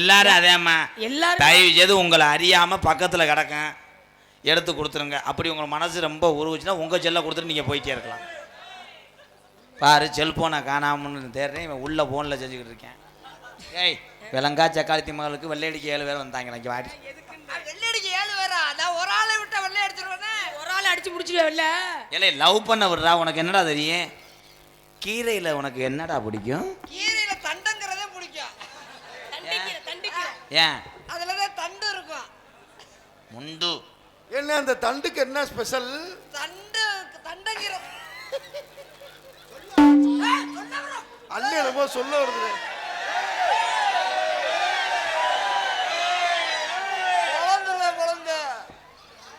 எல்லாரும் அதேம்மா. தயவு செய்து உங்களை அறியாமல் பக்கத்தில் கிடக்கும் எடுத்து கொடுத்துருங்க. அப்படி உங்கள் மனசு ரொம்ப உருவுச்சுன்னா உங்கள் செல்லை கொடுத்துட்டு நீங்கள் போயிட்டே இருக்கலாம். பாரு செல்ஃபோனை காணாமன்னு தேடுறேன், இவன் உள்ள ஃபோனில் செஞ்சுக்கிட்டு இருக்கேன். ஏய் விலங்கா சக்காலத்தி மகளுக்கு வெள்ளையடிக்கு 7 பேர் வந்தாங்க. எனக்கு வாடி வெள்ளையடிக்கு 7 பேரா? நான் ஒரு ஆளை விட்டா வெள்ளை அடிச்சிருவேனே. ஒரு ஆளை அடிச்சு முடிச்சிடுவேன்ல. ஏலே லவ் பண்ண விடுறா. உனக்கு என்னடா தெரியும்? கீரையில் உனக்கு என்னடா பிடிக்கும்? கீரையில் தண்டுங்கிறதே பிடிக்கும். ஏன்? அதுல தான் தண்டு இருக்கும். முண்டு என்ன அந்த தண்டுக்கு என்ன ஸ்பெஷல்? தண்டுங்கிற அண்ணனமோ சொல்ல வருது.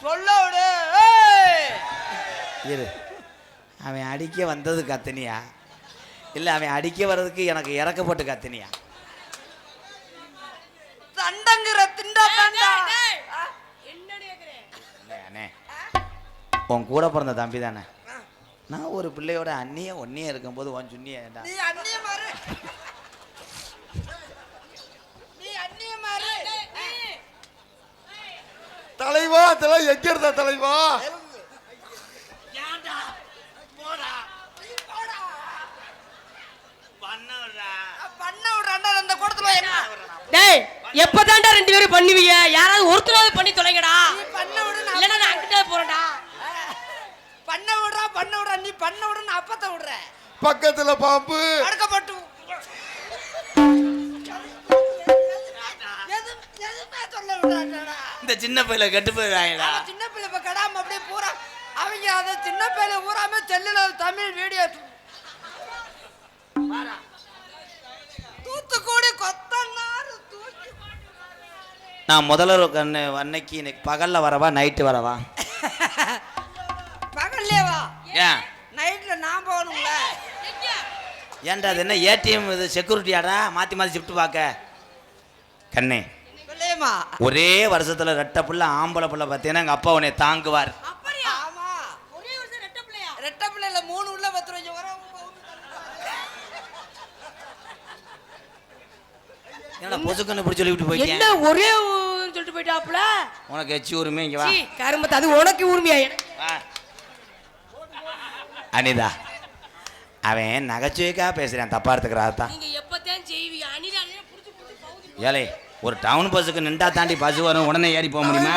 சொல்ல விடு. இரு, அவன் அடிக்க வந்தது கத்தினியா இல்லை அவன் அடிக்க வர்றதுக்கு எனக்கு இறக்கப்பட்டு கத்தினியா? தண்டங்கிற திண்டா தண்டா. அண்ணே உன் கூட பிறந்த தம்பி தானே. நான் ஒரு பிள்ளையோட அண்ணிய ஒன்னியே இருக்கும்போது உன் சுண்ணியா நீ அண்ணிய மாறு. நீ அண்ணிய மாறு. தலைவா அதெல்லாம் எங்க இருந்தா தலைவா? ஏண்டா போடா போடா பண்ண விடுறாண்டா அந்த கூடத்துல. என்ன டேய் எப்பதான்டா 2 பேரும் பண்ணுவீங்க? யாராவது ஒருத்தராவது பண்ணி தொலைங்கடா. நீ பண்ண விடு. இல்லனா நான் அங்கிட்டே போறேன்டா. பண்ண விடுறா நீ பண்ண விடு. நான் அப்பத்த விடுற. பக்கத்துல பாம்பு அடக்கப்பட்டு எதுமே சொல்ல விடுறாடா. இந்த சின்ன பையில கெட்டு போயிடுறாங்கடா. சின்ன பிள்ளை இப்ப கடாம அப்படியே பூரா அவங்க அதை சின்ன பிள்ளை பூராமே செல்லுல தமிழ் வீடியோ. தூத்துக்குடி கொத்தனார் தூக்கி. நான் முதல்ல கண்ணு அன்னைக்கு இன்னைக்கு பகல்ல வரவா நைட்டு வரவா? பகல்லே வா. ஏன் நைட்ல நான் போகணும்ல. ஏன்டா அது என்ன ஏடிஎம் இது செக்யூரிட்டியாடா மாற்றி மாற்றி ஷிஃப்ட் பார்க்க? கண்ணே பிள்ளையம்மா ஒரே வருஷத்துல ரெட்டை புள்ள ஆம்பளை புள்ள பார்த்தீங்கன்னா எங்கள் அப்பா உன்னை தாங்குவார். அப்படியா? ஆமா ஒரே வருஷம் ரெட்டை பிள்ளையா? ரெட்டை பிள்ளைல 3 உள்ள 10 ரூபாய் வர. என்னடா பொசுக்கன்னு பிடிச்சி சொல்லிவிட்டு போயிட்டேன். என்ன ஒரே சொல்லிட்டு போயிட்டாப்ல? உனக்கு எச்சி உரிமை இங்கே வா. கருமத்து அது உனக்கு உரிமையா? அனிதா அவன் நகைச்சுவைக்காக பேசுகிறேன், தப்பா எடுத்துக்கிறாதான். நீங்க எப்பதான் செய்வீங்க? அனிதா புடிச்சு புடிச்சு பவுதி. ஏலே ஒரு டவுன் பஸ்ஸுக்கு நின்றா தாண்டி பஸ் வரும், உடனே ஏறி போக முடியுமா?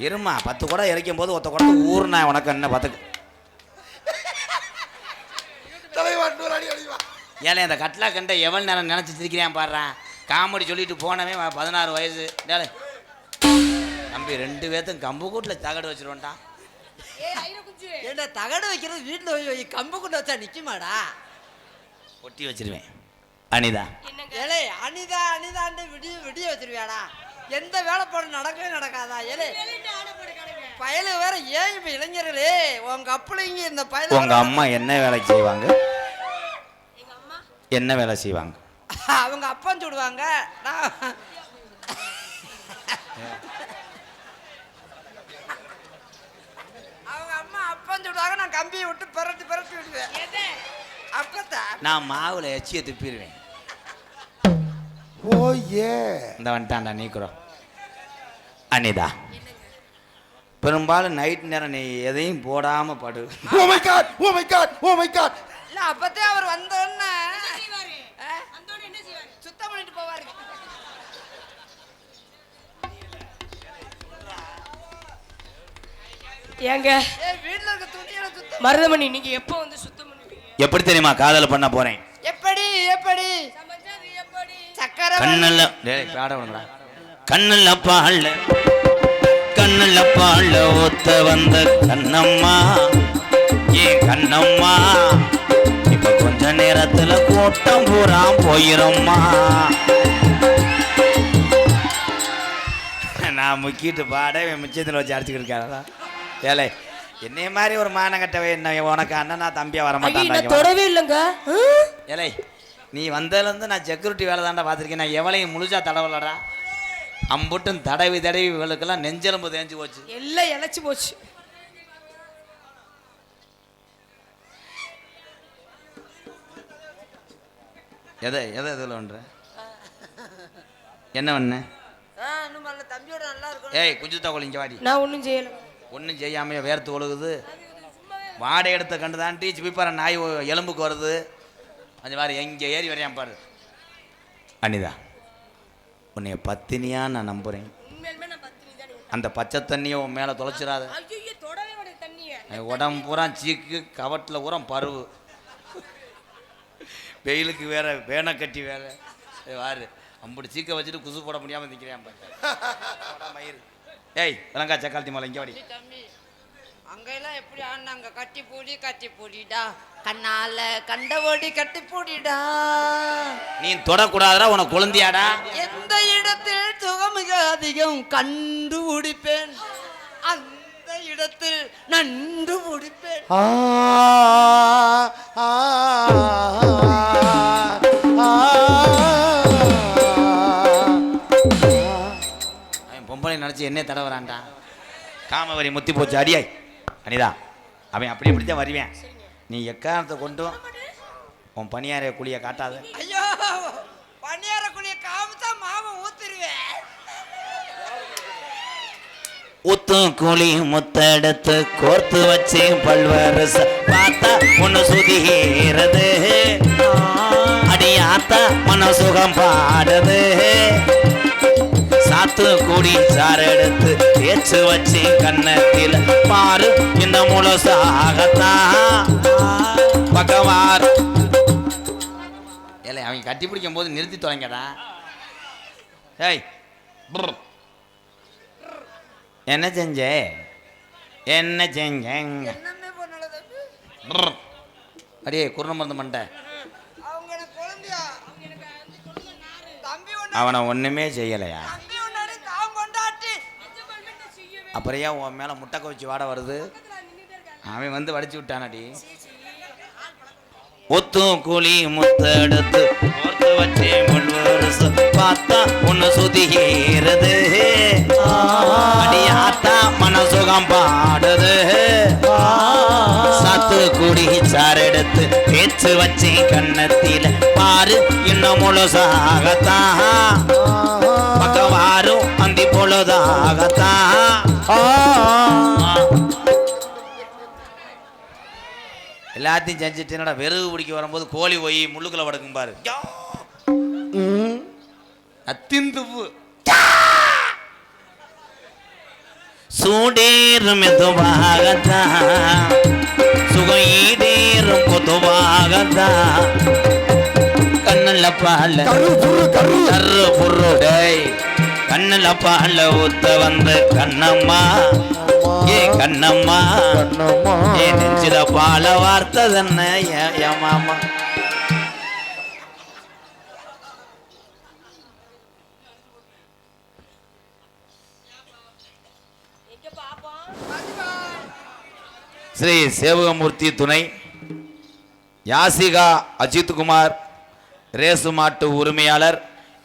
இருமா 10 குடம் இறைக்கும் போது ஒத்த குடத்து ஊர்னா உனக்கு என்ன 10. தலைவா நூறு அடி அடிவா. ஏலே இந்த கட்லா கண்ட எவ்வளோ நேரம் நினச்சி சிரிக்கிறேன் பாடுறான். காமெடி சொல்லிட்டு போனவே 16 வயசு. டேலே தம்பி 2 பேர்த்தும் கம்பு கூட்டில் தகடு வச்சிருவோன்டா. என்ன தகடு வைக்கிறது வீட்டுல போய் கம்பு கொண்டு வச்சா நிக்குமாடா? ஒட்டி வச்சிருவேன். அனிதா ஏலே அனிதாண்டு விடிய வச்சிருவியாடா? எந்த வேலை போட நடக்கவே நடக்காதா? ஏலே பயல வேற. ஏன் இப்ப இளைஞர்களே உங்க அப்புளைங்க இந்த பயல உங்க அம்மா என்ன வேலைக்கு செய்வாங்க? என்ன வேலை செய்வாங்க? அவங்க அப்பன் சுடுவாங்க. அவங்க அம்மா அப்பன் சுடுவாங்க. நான் கம்பியை விட்டு பரட்டி விடுவேன். அப்பத்தான் நான் மாவுல எச்சியை துப்பிடுவேன். ஓ ஏ இந்த வந்துட்டான்டா நீக்குறோம். அனிதா பெரும்பாலும் நைட் நேரம் நீ எதையும் போடாம படு. Oh my God oh my God oh my God. இல்ல அப்பத்தே அவர் வந்தோன்னே சுத்தம் பண்ணிட்டு போவாரு. ஏங்க வீட்டுல இருக்க துணியை சுத்தம். மருதமணி நீங்க எப்போ வந்து சுத்தம் பண்ணுவீங்க? எப்படி தெரியுமா காதல் பண்ண போறேன்? எப்படி சக்கரை கண்ணல்ல டேய் பாட விடுங்கடா. கண்ணல்ல பால்ல ஒத்த வந்த கண்ணம்மா ஏன் கண்ணம்மா இப்ப கொஞ்ச நேரத்துல கூட்டம் பூரா போயிரம்மா. நான் முக்கிட்டு பாட மிச்சத்தில் வச்சு அடிச்சுக்கிட்டு இருக்காரா? ஏலே என்னைய மாதிரி ஒரு மானங்கட்டவை என்ன உனக்கு அண்ணனா தம்பியா வர மாட்டான். தொடவே இல்லைங்க. ஏலே நீ வந்ததுலேருந்து நான் செக்யூரிட்டி வேலை தாண்டா பார்த்துருக்கேன். நான் எவளையும் முழுசா தடவலடா. அம்புட்டும் தடவி இவளுக்கெல்லாம் நெஞ்செலும்பு தேஞ்சு போச்சு, எல்லாம் இழைச்சி போச்சு. எதை இதில் ஒன்று என்ன பண்ண? இன்னும் நல்ல தம்பியோட நல்லா இருக்கும். ஏய் குஞ்சுத்தா கோழி இங்கே வாடி. நான் ஒன்றும் செய்யலை. ஒன்றும் செய்யாமையே வேர்த்து ஒழுகுது. வாடகை எடுத்த கண்டு தான் டீச்சு போய் பாரு நாய் எலும்புக்கு வருது. அந்த மாதிரி எங்கே ஏறி வரையான் பாரு. அனிதா உன்னைய பத்தினியா நான் நம்புகிறேன். உண்மையிலுமே நான் பத்தினி தான். அந்த பச்சை தண்ணியை உன் மேலே தொலைச்சிடாத. ஐயோ தொடவே விட தண்ணியை. உடம்பு பூரா சீக்கு கவட்டில் பூரா பருவு. வெயிலுக்கு வேற வேணை கட்டி வேற வாரு அம்புடி சீக்க வச்சுட்டு குசு போட முடியாமல் நிற்கிறேன் மயிறு. ஏய் விலங்கா சக்காலத்தி மலை இங்கே வாடி. தம்பி அங்கெல்லாம் எப்படி ஆடினாங்க? கட்டி பூடிடா கண்ணால கண்டவோடி கட்டி பூடிடா. நீ தொடக்கூடாதா உனக்கு குழந்தையாடா. எந்த இடத்தில் சுகமிக அதிகம் கண்டுபிடிப்பேன், அந்த இடத்தில் நன்று முடிப்பேன். அவன் பொம்பளை நினச்சி என்ன தடவரான்டா. காமவரி முத்தி போச்சு அடியாய். அனிதா அவன் அப்படி இப்படித்தான் வருவேன். நீ எக்காரணத்தை கொண்டு உன் பணியார குழியை காட்டாத. ஐயோ பணியார குழியை காமிச்சா மாமா ஊத்துருவேன். ஊத்தும் குழி முத்தெடுத்து கோர்த்து வச்சு பல்வரச பார்த்தா ஒன்று சுதிகிறது. அடியாத்தா மனசுகம் பாடுது. சாத்து கூடி சாறு எடுத்து தேய்ச்சு வச்சு கன்னத்தில் பாரு இந்த முழுசாகத்தான் பக்கவார். இல்லை அவங்க கட்டி பிடிக்கும் போது நிறுத்தி தொடங்கடா. ஏய் என்ன செஞ்ச என்ன செஞ்சேன் என்னமே பண்ணல தம்பி. அடியே குருண மருந்து பண்ணிட்ட. அவங்க எனக்கு குழந்தையா தம்பி அவனை ஒன்றுமே செய்யலையா? தம்பி ஒன்னாடி தான் கொண்டாட்டி. அப்புறம் ஏன் உன் மேலே முட்டை கவிச்சு வாட வருது? அவன் வந்து வடிச்சு விட்டானடி. ஒத்தும் குழி முத்தெடுத்து கோர்த்து வச்சே முள்வரசு பார்த்தா ஒன்று சுதிகிறது. அடியாத்தா மனசுகம் பாடுது. சாத்து குடி சாறு எடுத்து தேய்ச்சு வச்சு கன்னத்தில பாரு இன்னும் முழுசாகத்தான் பக்கவாரும் அந்தி பொழுதாகத்தான். எல்லாத்தையும் செஞ்சுட்டு என்னடா வெறுகு பிடிக்க வரும்போது கோழி போய் முள்ளுக்குள்ள படுக்கும் பாரு. அத்திந்துப்பு சூடேறும் மெதுவாகத்தான் சுகம் ஈடேறும் பொதுவாகத்தான். கண்ணுல பால கரு புருடை கண்ணுல பால ஊத்த வந்து கண்ணம்மா ஏ கண்ணம்மா ஏ நெஞ்சில பால வார்த்ததென்ன ஏ மாமா. ஸ்ரீ சேவகமூர்த்தி துணை யாசிகா அஜித்குமார் ரேசு மாட்டு உரிமையாளர்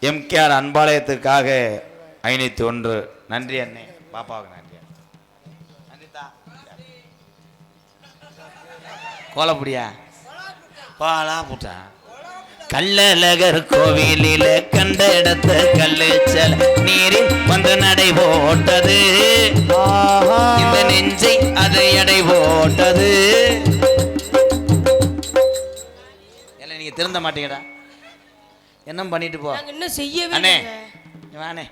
எம்கேஆர் அன்பாலயத்துக்காக 501. நன்றி அண்ணே. பாப்பாவுக்கு நன்றி. கோலப்படியா பாலா புட்டா. கள்ளழகர் கோவிலில கண்ட இடத்த கல்லுச்சல் நீரில் வந்து நடை போட்டது. இந்த நெஞ்சை அது எடை போட்டது. எல்லாம் நீங்க திருந்த மாட்டீங்கடா. என்ன பண்ணிட்டு போ. என்ன செய்யவே அண்ணே இல்லைங்க. வானே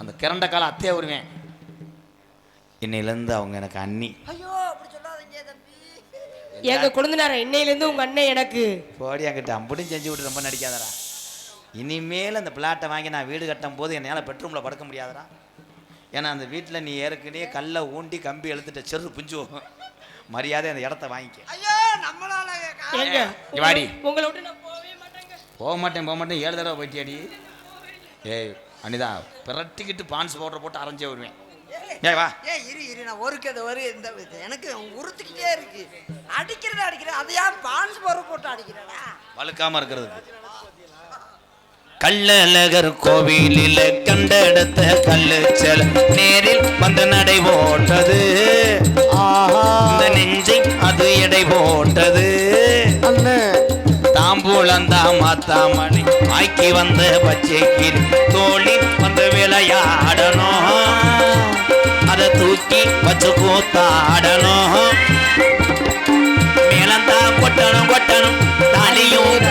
அந்த கிரண்ட கால அத்தையா வருவேன். இன்னையிலேருந்து அவங்க எனக்கு அண்ணி. ஐயோ அப்படி சொல்லாதீங்க தம்பி. எங்க குழந்தைனார இன்னையிலேருந்து உங்க அண்ணன் எனக்கு. போடி அங்கிட்ட அம்புடியும் செஞ்சு விட்டு ரொம்ப நடிக்காதடா. இனிமேல் அந்த பிளாட்டை வாங்கி நான் வீடு கட்டும் போது என்னால் பெட்ரூமில் படுக்க முடியாதடா. ஏன்னா அந்த வீட்டில் நீ ஏற்கனவே கல்லை ஊண்டி கம்பி எழுத்துட்ட செரு புஞ்சுவோம். மரியாதை அந்த இடத்த வாங்கிக்க. ஐயோ நம்மளால ஏங்க வாடி. உங்களை விட்டு நான் போகவே மாட்டேங்க. போக மாட்டேன் 7 தடவை போயிட்டியாடி. ஏய் அனிதா பிரட்டிக்கிட்டு பான்ஸ் பவுடர் போட்டு அரைஞ்சே வருவேன். ஏய் வா. இரு நான் ஒரு இந்த எனக்கு உறுத்திக்கிட்டே இருக்கு. அடிக்கிறேன் அதையா பான்ஸ் போட்டு அடிக்கிறேடா வழுக்காம இருக்கிறதுக்கு. கள்ளழகர் கோவிலில் கண்ட இடத்த கல்லுச்சல் நேரில் வந்து நடை போட்டது. இந்த நெஞ்சை அது எடை போட்டது. தாம்பூலந்தா மாத்தாமணி ஆக்கி வந்த பச்சை கிளி தோழி வந்து விளையாடணும் அதை தூக்கி வச்சு கூத்தாடணும் மேலந்தா கொட்டணும் கொட்டணும் தாலியும்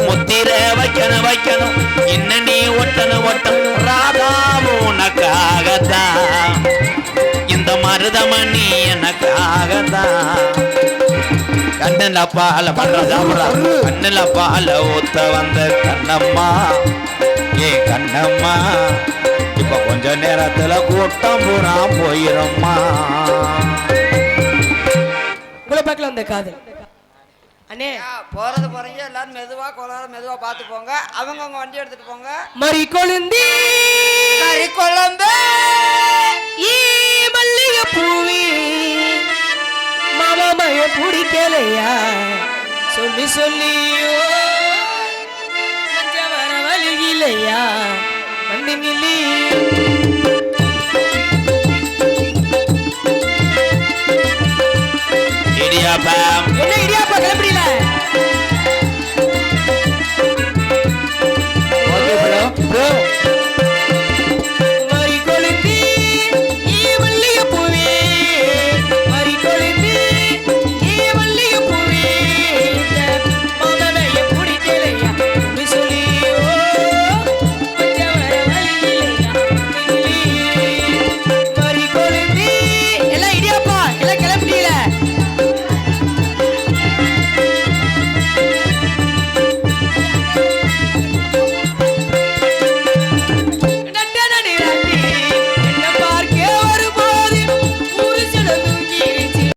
முத்திர வைக்கணும் வைக்கணும் இன்ன நீ ஒட்டணும் ஒட்டணும் ராதாவும் உனக்காகத்தான் இந்த மருதமணி எனக்காகத்தான் கண்ணில் பால பண்றதா கண்ணில் பால ஊத்த வந்த கண்ணம்மா ஏ கண்ணம்மா இப்ப கொஞ்ச நேரத்துல கூட்டம் பூரா போயிரும்மா உங்களை பார்க்கல அந்த காதல் அண்ணே போறது போறீங்க எல்லாரும் மெதுவா கோளாறு மெதுவா பார்த்து போங்க அவங்க வண்டி எடுத்துட்டு போங்க மறி கொழுந்தி கறி குழம்பு ஈ மல்லிகை பூவி மாமாமைய பிடிக்கலையா சொல்லி சொல்லியோ மஞ்ச வர வழியிலையா மண்ணி நில்லி இடியாப்பம் என்ன